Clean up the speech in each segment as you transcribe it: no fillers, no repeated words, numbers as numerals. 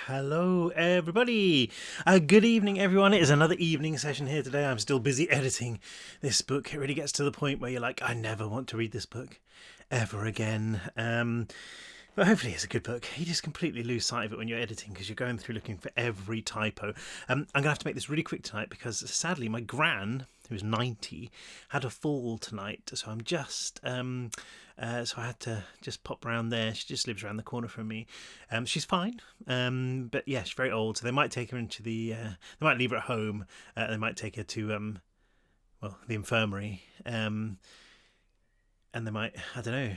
Hello, everybody. Good evening, everyone. It is another evening session here today. I'm still busy editing this book. It really gets to the point where you're like, I never want to read this book ever again. But hopefully it's a good book. You just completely lose sight of it when you're editing because you're going through looking for every typo. I'm going to have to make this really quick tonight because sadly my gran, who's 90, had a fall tonight. So I'm just... so I had to just pop round there. She just lives around the corner from me. She's fine, but yeah, she's very old. So they might take her into the... they might leave her at home. They might take her to, the infirmary. And they might, I don't know...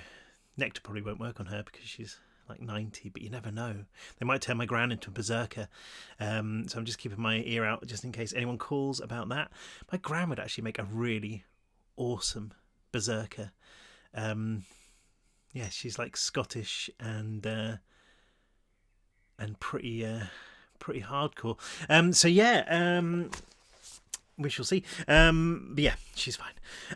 Nectar probably won't work on her because she's like 90, but you never know. They might turn my gran into a berserker. So I'm just keeping my ear out just in case anyone calls about that. My gran would actually make a really awesome berserker. Yeah, she's like Scottish and pretty hardcore. We shall see. But yeah, she's fine.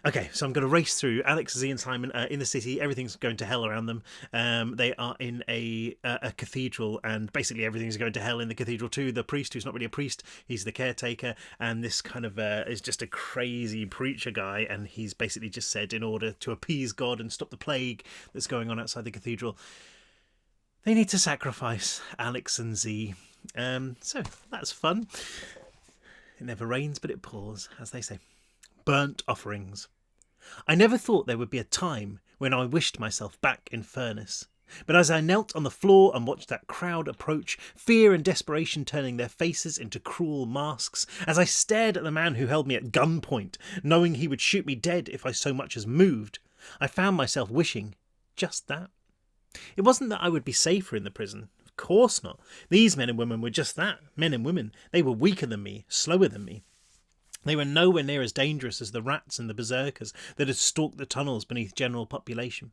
Okay, so I'm going to race through. Alex, Z and Simon are in the city. Everything's going to hell around them. They are in a cathedral, and basically everything's going to hell in the cathedral too. The priest, who's not really a priest, he's the caretaker, and this kind of is just a crazy preacher guy, and he's basically just said in order to appease God and stop the plague that's going on outside the cathedral, they need to sacrifice Alex and Z. So that's fun. It never rains, but it pours, as they say. Burnt offerings. I never thought there would be a time when I wished myself back in Furnace. But as I knelt on the floor and watched that crowd approach, fear and desperation turning their faces into cruel masks, as I stared at the man who held me at gunpoint, knowing he would shoot me dead if I so much as moved, I found myself wishing just that. It wasn't that I would be safer in the prison. Of course not. These men and women were just that, men and women. They were weaker than me, slower than me. They were nowhere near as dangerous as the rats and the berserkers that had stalked the tunnels beneath general population.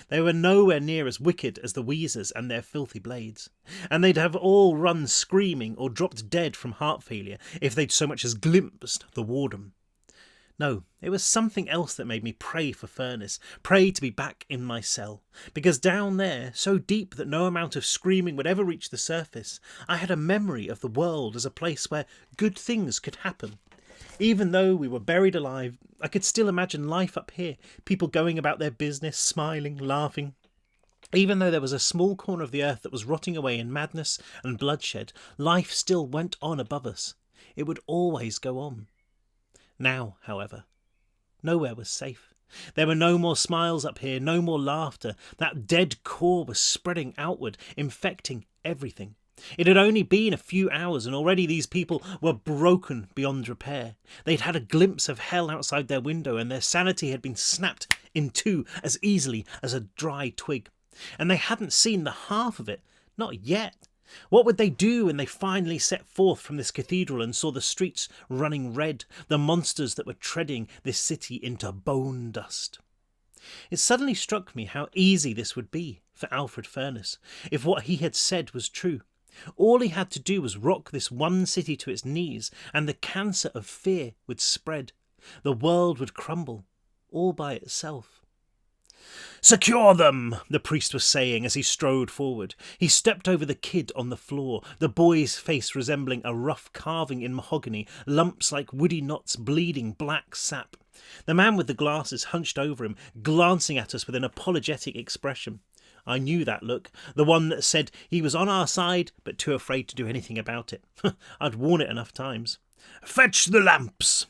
They were nowhere near as wicked as the wheezers and their filthy blades. And they'd have all run screaming or dropped dead from heart failure if they'd so much as glimpsed the warden. No, it was something else that made me pray for Furnace, pray to be back in my cell. Because down there, so deep that no amount of screaming would ever reach the surface, I had a memory of the world as a place where good things could happen. Even though we were buried alive, I could still imagine life up here, people going about their business, smiling, laughing. Even though there was a small corner of the earth that was rotting away in madness and bloodshed, life still went on above us. It would always go on. Now, however, nowhere was safe. There were no more smiles up here, no more laughter. That dead core was spreading outward, infecting everything. It had only been a few hours and already these people were broken beyond repair. They'd had a glimpse of hell outside their window and their sanity had been snapped in two as easily as a dry twig. And they hadn't seen the half of it, not yet. What would they do when they finally set forth from this cathedral and saw the streets running red, the monsters that were treading this city into bone dust? It suddenly struck me how easy this would be for Alfred Furnace, if what he had said was true. All he had to do was rock this one city to its knees, and the cancer of fear would spread. The world would crumble, all by itself. "Secure them," the priest was saying as he strode forward. He stepped over the kid on the floor, the boy's face resembling a rough carving in mahogany, lumps like woody knots bleeding black sap. The man with the glasses hunched over him, glancing at us with an apologetic expression. I knew that look, the one that said he was on our side but too afraid to do anything about it. I'd worn it enough times. "Fetch the lamps!"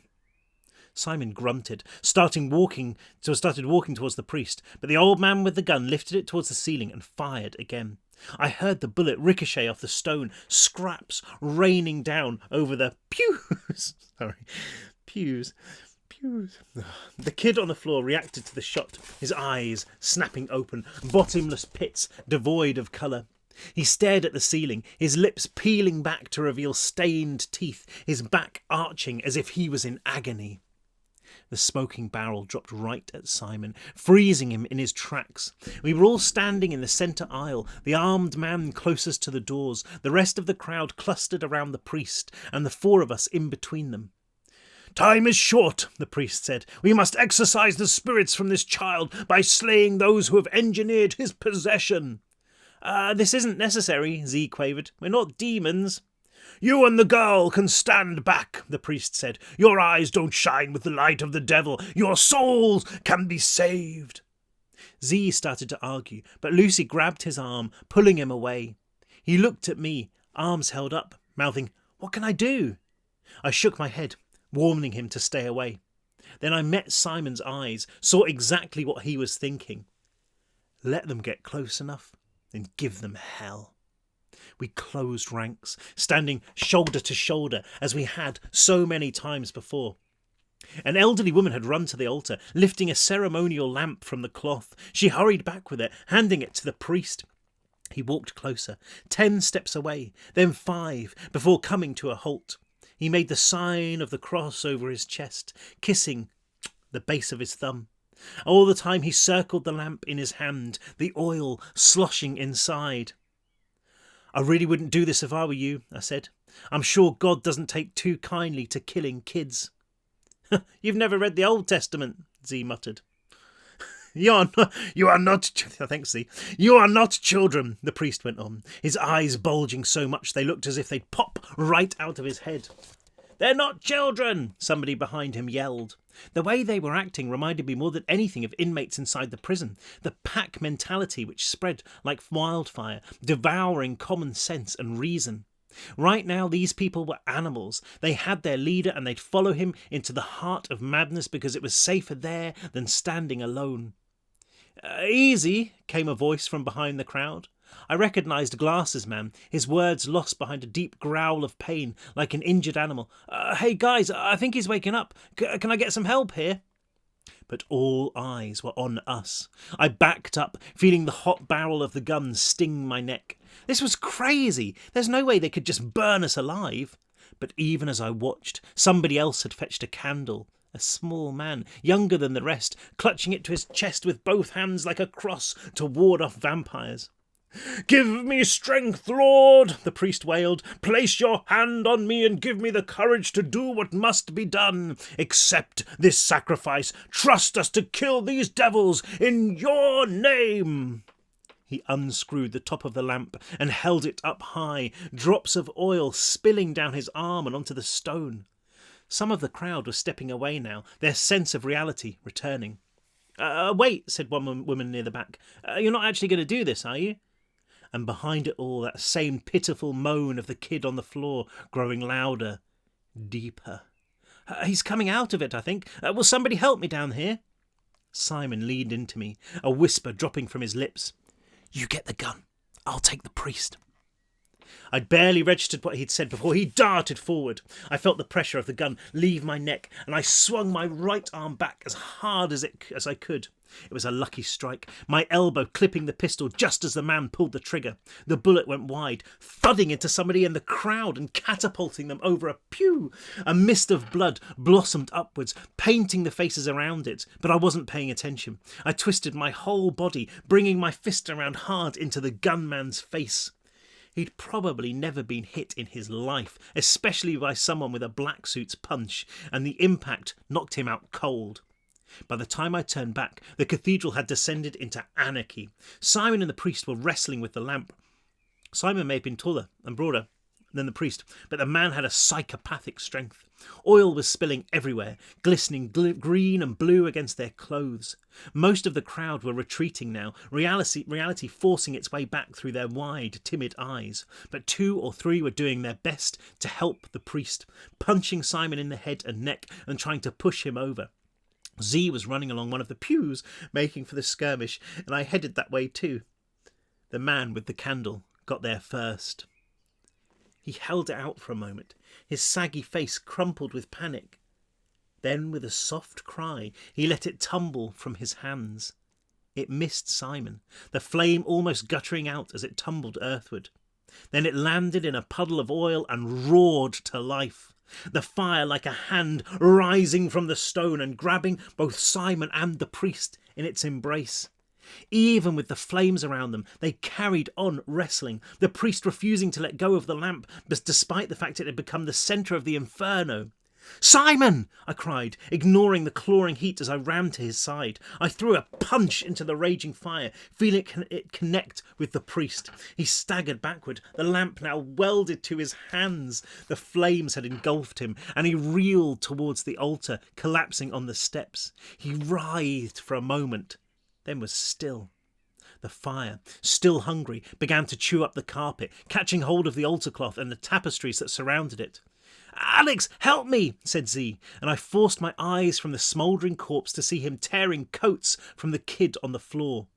Simon grunted, started walking towards the priest, but the old man with the gun lifted it towards the ceiling and fired again. I heard the bullet ricochet off the stone, scraps raining down over the pews. Pews. The kid on the floor reacted to the shot, his eyes snapping open, bottomless pits devoid of colour. He stared at the ceiling, his lips peeling back to reveal stained teeth, his back arching as if he was in agony. The smoking barrel dropped right at Simon, freezing him in his tracks. We were all standing in the centre aisle, the armed man closest to the doors, the rest of the crowd clustered around the priest, and the four of us in between them. "Time is short," the priest said. "We must exorcise the spirits from this child by slaying those who have engineered his possession." This isn't necessary, Z quavered. We're not demons. You and the girl can stand back, the priest said. Your eyes don't shine with the light of the devil. Your souls can be saved. Z started to argue, but Lucy grabbed his arm, pulling him away. He looked at me, arms held up, mouthing, "What can I do?" I shook my head, warning him to stay away. Then I met Simon's eyes, saw exactly what he was thinking. Let them get close enough, and give them hell. We closed ranks, standing shoulder to shoulder as we had so many times before. An elderly woman had run to the altar, lifting a ceremonial lamp from the cloth. She hurried back with it, handing it to the priest. He walked closer, 10 steps away, then 5, before coming to a halt. He made the sign of the cross over his chest, kissing the base of his thumb. All the time he circled the lamp in his hand, the oil sloshing inside. I really wouldn't do this if I were you, I said. I'm sure God doesn't take too kindly to killing kids. You've never read the Old Testament, Z muttered. You are not, thanks, Z. You are not children, the priest went on, his eyes bulging so much they looked as if they'd pop right out of his head. They're not children, somebody behind him yelled. The way they were acting reminded me more than anything of inmates inside the prison, the pack mentality which spread like wildfire, devouring common sense and reason. Right now these people were animals. They had their leader and they'd follow him into the heart of madness because it was safer there than standing alone. Easy, came a voice from behind the crowd. I recognised Glasses Man, his words lost behind a deep growl of pain, like an injured animal. Hey guys, I think he's waking up. Can I get some help here? But all eyes were on us. I backed up, feeling the hot barrel of the gun sting my neck. This was crazy. There's no way they could just burn us alive. But even as I watched, somebody else had fetched a candle. A small man, younger than the rest, clutching it to his chest with both hands like a cross to ward off vampires. Give me strength, Lord, the priest wailed. Place your hand on me and give me the courage to do what must be done. Accept this sacrifice. Trust us to kill these devils in your name. He unscrewed the top of the lamp and held it up high, drops of oil spilling down his arm and onto the stone. Some of the crowd were stepping away now, their sense of reality returning. Wait, said one woman near the back. You're not actually going to do this, are you? And behind it all, that same pitiful moan of the kid on the floor, growing louder, deeper. He's coming out of it, I think. Will somebody help me down here? Simon leaned into me, a whisper dropping from his lips. You get the gun. I'll take the priest. I'd barely registered what he'd said before he darted forward. I felt the pressure of the gun leave my neck, and I swung my right arm back as hard as I could. It was a lucky strike, my elbow clipping the pistol just as the man pulled the trigger. The bullet went wide, thudding into somebody in the crowd and catapulting them over a pew. A mist of blood blossomed upwards, painting the faces around it, but I wasn't paying attention. I twisted my whole body, bringing my fist around hard into the gunman's face. He'd probably never been hit in his life, especially by someone with a black suit's punch, and the impact knocked him out cold. By the time I turned back, the cathedral had descended into anarchy. Simon and the priest were wrestling with the lamp. Simon may have been taller and broader than the priest, but the man had a psychopathic strength. Oil was spilling everywhere, glistening green and blue against their clothes. Most of the crowd were retreating now, reality forcing its way back through their wide, timid eyes. But 2 or 3 were doing their best to help the priest, punching Simon in the head and neck and trying to push him over. Z was running along one of the pews, making for the skirmish, and I headed that way too. The man with the candle got there first. He held it out for a moment, his saggy face crumpled with panic. Then, with a soft cry, he let it tumble from his hands. It missed Simon, the flame almost guttering out as it tumbled earthward. Then it landed in a puddle of oil and roared to life. The fire like a hand rising from the stone and grabbing both Simon and the priest in its embrace. Even with the flames around them, they carried on wrestling, the priest refusing to let go of the lamp, despite the fact it had become the centre of the inferno. "Simon!" I cried, ignoring the clawing heat as I ran to his side. I threw a punch into the raging fire, feeling it connect with the priest. He staggered backward, the lamp now welded to his hands. The flames had engulfed him, and he reeled towards the altar, collapsing on the steps. He writhed for a moment, then was still. The fire, still hungry, began to chew up the carpet, catching hold of the altar cloth and the tapestries that surrounded it. "Alex, help me," said Z, and I forced my eyes from the smouldering corpse to see him tearing coats from the kid on the floor.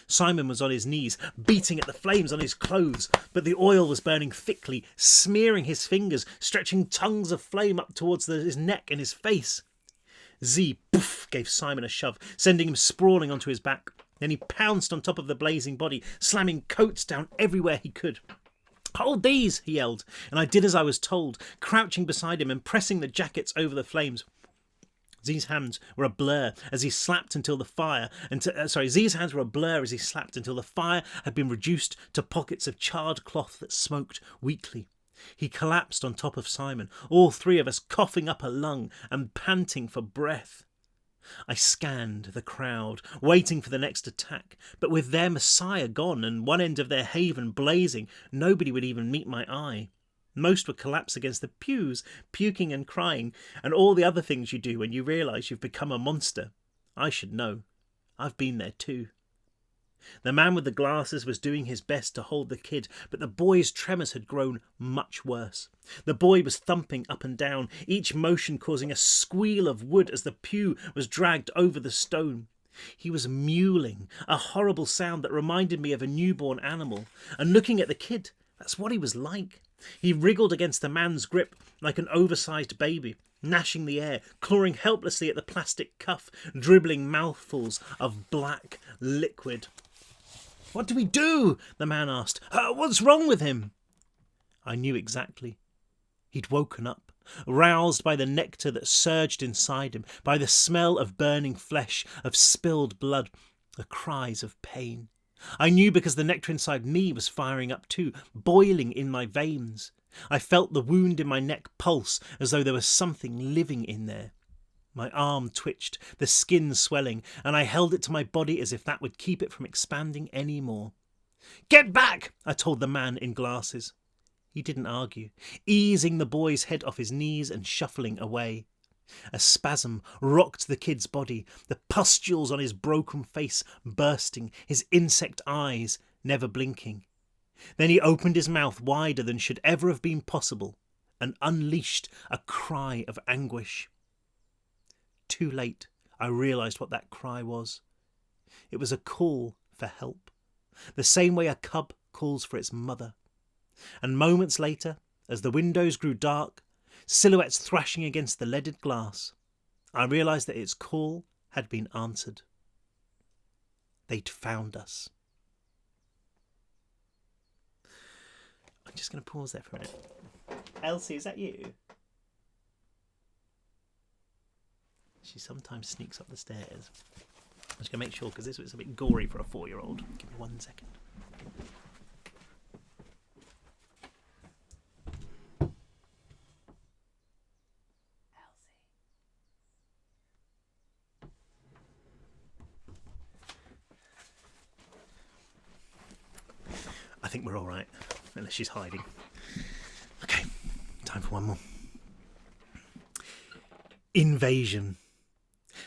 Simon was on his knees, beating at the flames on his clothes, but the oil was burning thickly, smearing his fingers, stretching tongues of flame up towards his neck and his face. Z, poof, gave Simon a shove, sending him sprawling onto his back. Then he pounced on top of the blazing body, slamming coats down everywhere he could. "Hold these," he yelled, and I did as I was told, crouching beside him and pressing the jackets over the flames. Z's hands were a blur as he slapped until the fire. Z's hands were a blur as he slapped until the fire had been reduced to pockets of charred cloth that smoked weakly. He collapsed on top of Simon, all three of us coughing up a lung and panting for breath. I scanned the crowd, waiting for the next attack, but with their messiah gone and one end of their haven blazing, nobody would even meet my eye. Most would collapse against the pews, puking and crying, and all the other things you do when you realise you've become a monster. I should know. I've been there too. The man with the glasses was doing his best to hold the kid, but the boy's tremors had grown much worse. The boy was thumping up and down, each motion causing a squeal of wood as the pew was dragged over the stone. He was mewling, a horrible sound that reminded me of a newborn animal, and looking at the kid, that's what he was like. He wriggled against the man's grip like an oversized baby, gnashing the air, clawing helplessly at the plastic cuff, dribbling mouthfuls of black liquid. "What do we do?" the man asked. "What's wrong with him?" I knew exactly. He'd woken up, roused by the nectar that surged inside him, by the smell of burning flesh, of spilled blood, the cries of pain. I knew because the nectar inside me was firing up too, boiling in my veins. I felt the wound in my neck pulse as though there was something living in there. My arm twitched, the skin swelling, and I held it to my body as if that would keep it from expanding any more. "Get back!" I told the man in glasses. He didn't argue, easing the boy's head off his knees and shuffling away. A spasm rocked the kid's body, the pustules on his broken face bursting, his insect eyes never blinking. Then he opened his mouth wider than should ever have been possible and unleashed a cry of anguish. Too late, I realised what that cry was. It was a call for help, the same way a cub calls for its mother. And moments later, as the windows grew dark, silhouettes thrashing against the leaded glass, I realised that its call had been answered. They'd found us. I'm just going to pause there for a minute. Elsie, is that you? She sometimes sneaks up the stairs. I'm just going to make sure, because this was a bit gory for a 4-year-old. Give me 1 second. I think we're all right, unless she's hiding. Okay, time for one more. Invasion.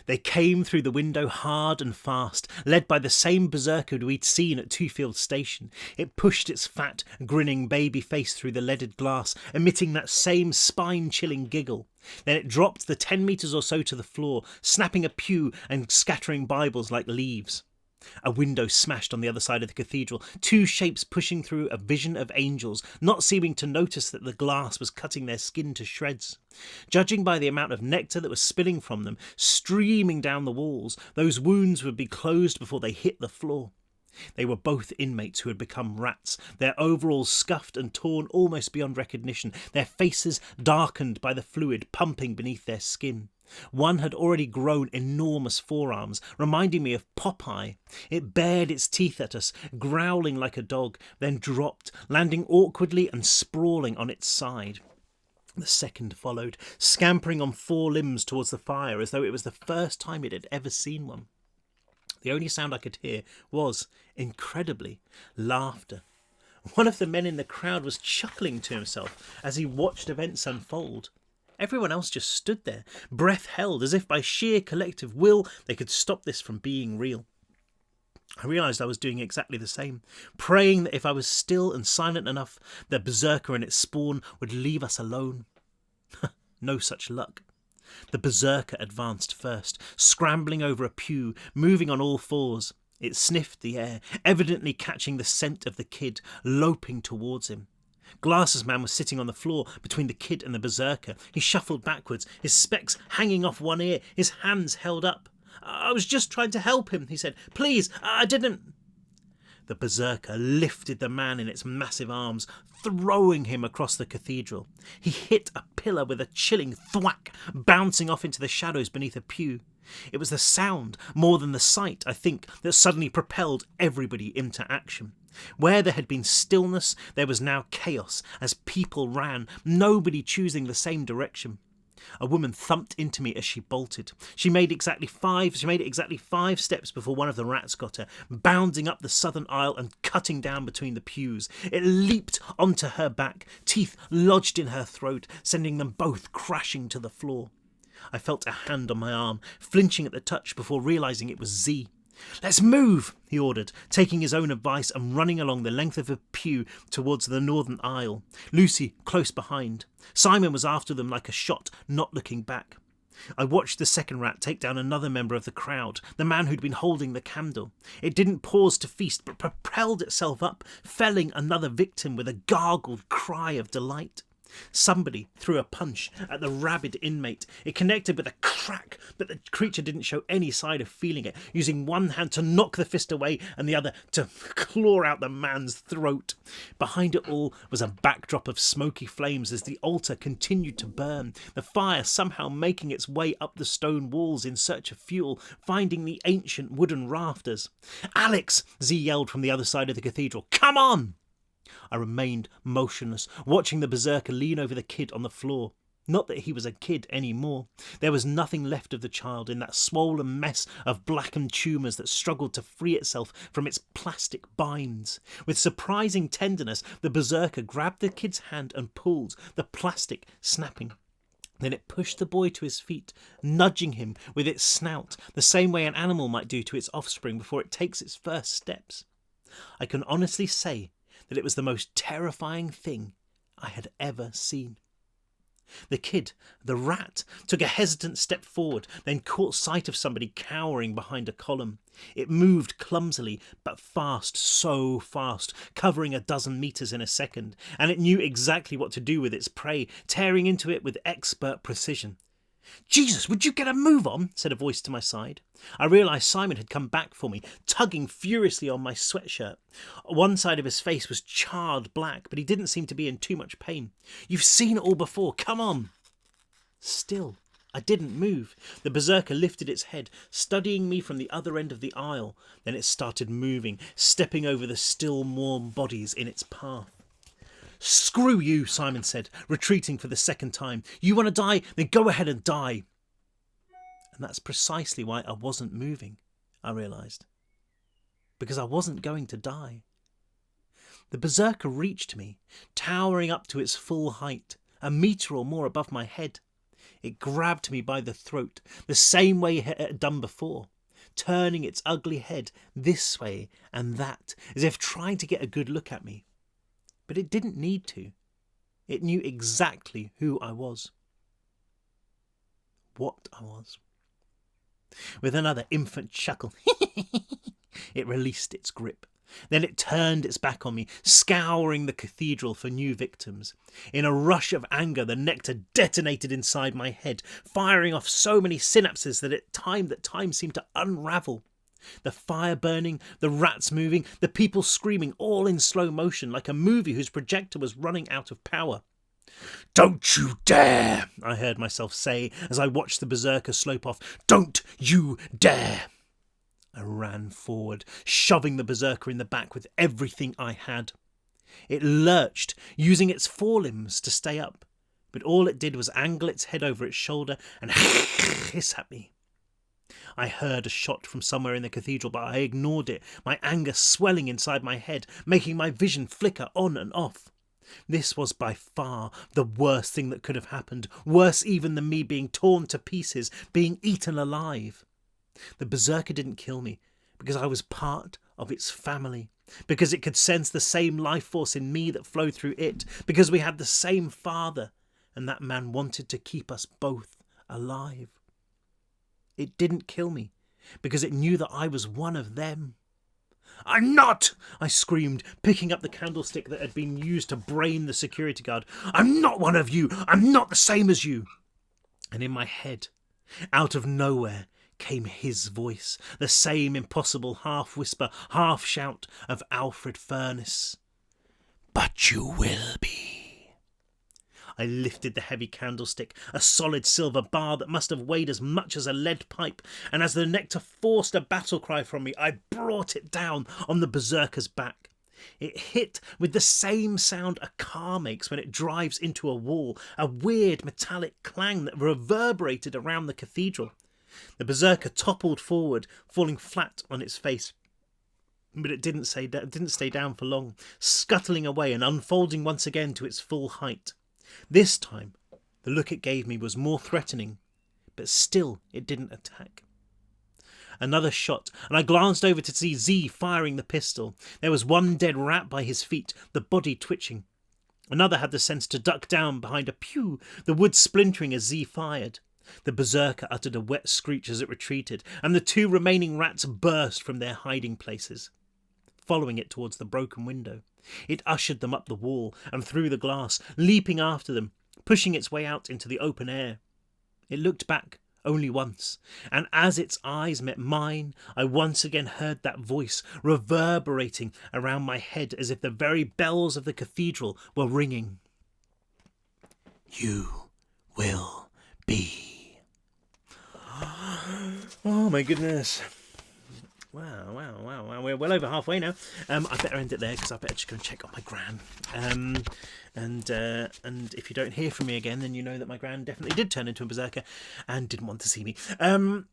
They came through the window hard and fast, led by the same berserker we'd seen at Twofield Station. It pushed its fat, grinning baby face through the leaded glass, emitting that same spine-chilling giggle. Then it dropped the 10 metres or so to the floor, snapping a pew and scattering Bibles like leaves. A window smashed on the other side of the cathedral, two shapes pushing through a vision of angels, not seeming to notice that the glass was cutting their skin to shreds. Judging by the amount of nectar that was spilling from them, streaming down the walls, those wounds would be closed before they hit the floor. They were both inmates who had become rats, their overalls scuffed and torn almost beyond recognition, their faces darkened by the fluid pumping beneath their skin. One had already grown enormous forearms, reminding me of Popeye. It bared its teeth at us, growling like a dog, then dropped, landing awkwardly and sprawling on its side. The second followed, scampering on four limbs towards the fire as though it was the first time it had ever seen one. The only sound I could hear was, incredibly, laughter. One of the men in the crowd was chuckling to himself as he watched events unfold. Everyone else just stood there, breath held, as if by sheer collective will they could stop this from being real. I realised I was doing exactly the same, praying that if I was still and silent enough, the berserker and its spawn would leave us alone. No such luck. The berserker advanced first, scrambling over a pew, moving on all fours. It sniffed the air, evidently catching the scent of the kid, loping towards him. Glasses Man was sitting on the floor between the kid and the berserker. He shuffled backwards, his specs hanging off one ear, his hands held up. "I was just trying to help him," he said. "Please, I didn't..." The berserker lifted the man in its massive arms, throwing him across the cathedral. He hit a pillar with a chilling thwack, bouncing off into the shadows beneath a pew. It was the sound, more than the sight, I think, that suddenly propelled everybody into action. Where there had been stillness, there was now chaos, as people ran, nobody choosing the same direction. A woman thumped into me as she bolted. She made it exactly 5 steps before one of the rats got her, bounding up the southern aisle and cutting down between the pews. It leaped onto her back, teeth lodged in her throat, sending them both crashing to the floor. I felt a hand on my arm, flinching at the touch before realising it was Z. "Let's move," he ordered, taking his own advice and running along the length of a pew towards the northern aisle, Lucy close behind. Simon was after them like a shot, not looking back. I watched the second rat take down another member of the crowd, the man who'd been holding the candle. It didn't pause to feast, but propelled itself up, felling another victim with a gargled cry of delight. Somebody threw a punch at the rabid inmate. It connected with a crack, but the creature didn't show any sign of feeling it, using one hand to knock the fist away and the other to claw out the man's throat. Behind it all was a backdrop of smoky flames as the altar continued to burn, the fire somehow making its way up the stone walls in search of fuel, finding the ancient wooden rafters. "Alex!" Z yelled from the other side of the cathedral. "Come on!" I remained motionless, watching the berserker lean over the kid on the floor. Not that he was a kid any more. There was nothing left of the child in that swollen mess of blackened tumours that struggled to free itself from its plastic binds. With surprising tenderness, the berserker grabbed the kid's hand and pulled, the plastic snapping. Then it pushed the boy to his feet, nudging him with its snout, the same way an animal might do to its offspring before it takes its first steps. I can honestly say that it was the most terrifying thing I had ever seen. The kid, the rat, took a hesitant step forward, then caught sight of somebody cowering behind a column. It moved clumsily, but fast, so fast, covering a dozen metres in a second, and it knew exactly what to do with its prey, tearing into it with expert precision. "Jesus, would you get a move on?" said a voice to my side. I realised Simon had come back for me, tugging furiously on my sweatshirt. One side of his face was charred black, but he didn't seem to be in too much pain. "You've seen it all before, come on!" Still, I didn't move. The berserker lifted its head, studying me from the other end of the aisle. Then it started moving, stepping over the still warm bodies in its path. "Screw you," Simon said, retreating for the second time. "You want to die? Then go ahead and die." And that's precisely why I wasn't moving, I realised. Because I wasn't going to die. The berserker reached me, towering up to its full height, a metre or more above my head. It grabbed me by the throat, the same way it had done before, turning its ugly head this way and that, as if trying to get a good look at me. But it didn't need to. It knew exactly who I was. What I was. With another infant chuckle, it released its grip. Then it turned its back on me, scouring the cathedral for new victims. In a rush of anger, the nectar detonated inside my head, firing off so many synapses that time seemed to unravel. The fire burning, the rats moving, the people screaming, all in slow motion, like a movie whose projector was running out of power. "Don't you dare!" I heard myself say as I watched the berserker slope off. "Don't you dare!" I ran forward, shoving the berserker in the back with everything I had. It lurched, using its forelimbs to stay up, but all it did was angle its head over its shoulder and hiss at me. I heard a shot from somewhere in the cathedral, but I ignored it, my anger swelling inside my head, making my vision flicker on and off. This was by far the worst thing that could have happened, worse even than me being torn to pieces, being eaten alive. The berserker didn't kill me because I was part of its family, because it could sense the same life force in me that flowed through it, because we had the same father, and that man wanted to keep us both alive. It didn't kill me because it knew that I was one of them. "I'm not!" I screamed, picking up the candlestick that had been used to brain the security guard. "I'm not one of you! I'm not the same as you!" And in my head, out of nowhere, came his voice, the same impossible half-whisper, half-shout of Alfred Furness. "But you will be." I lifted the heavy candlestick, a solid silver bar that must have weighed as much as a lead pipe, and as the nectar forced a battle cry from me, I brought it down on the berserker's back. It hit with the same sound a car makes when it drives into a wall, a weird metallic clang that reverberated around the cathedral. The berserker toppled forward, falling flat on its face. But it didn't stay down for long, scuttling away and unfolding once again to its full height. This time, the look it gave me was more threatening, but still it didn't attack. Another shot, and I glanced over to see Z firing the pistol. There was one dead rat by his feet, the body twitching. Another had the sense to duck down behind a pew, the wood splintering as Z fired. The berserker uttered a wet screech as it retreated, and the two remaining rats burst from their hiding places, following it towards the broken window. It ushered them up the wall and through the glass, leaping after them, pushing its way out into the open air. It looked back only once, and as its eyes met mine, I once again heard that voice reverberating around my head as if the very bells of the cathedral were ringing. "You will be." Oh my goodness. Wow. We're well over halfway now. I better end it there because I better just go and check on my gran. And if you don't hear from me again, then you know that my gran definitely did turn into a berserker and didn't want to see me. I'm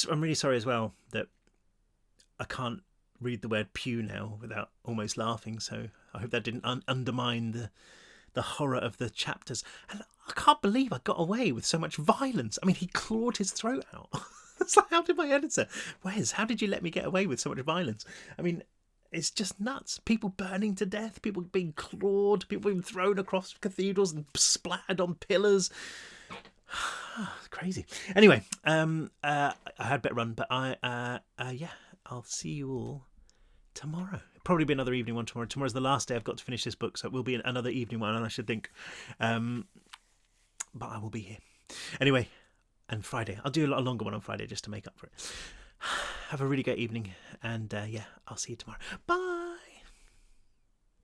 really sorry as well that I can't read the word pew now without almost laughing. So I hope that didn't undermine the horror of the chapters. And I can't believe I got away with so much violence. I mean, he clawed his throat out. It's like, how did my editor, Wes, how did you let me get away with so much violence? I mean, it's just nuts. People burning to death, people being clawed, people being thrown across cathedrals and splattered on pillars. Crazy. Anyway, I had better run, but I'll see you all tomorrow. It'll probably be another evening one tomorrow. Tomorrow's the last day I've got to finish this book, so it will be another evening one, I should think. But I will be here. Anyway, and Friday. I'll do a longer one on Friday just to make up for it. Have a really great evening, and I'll see you tomorrow. Bye!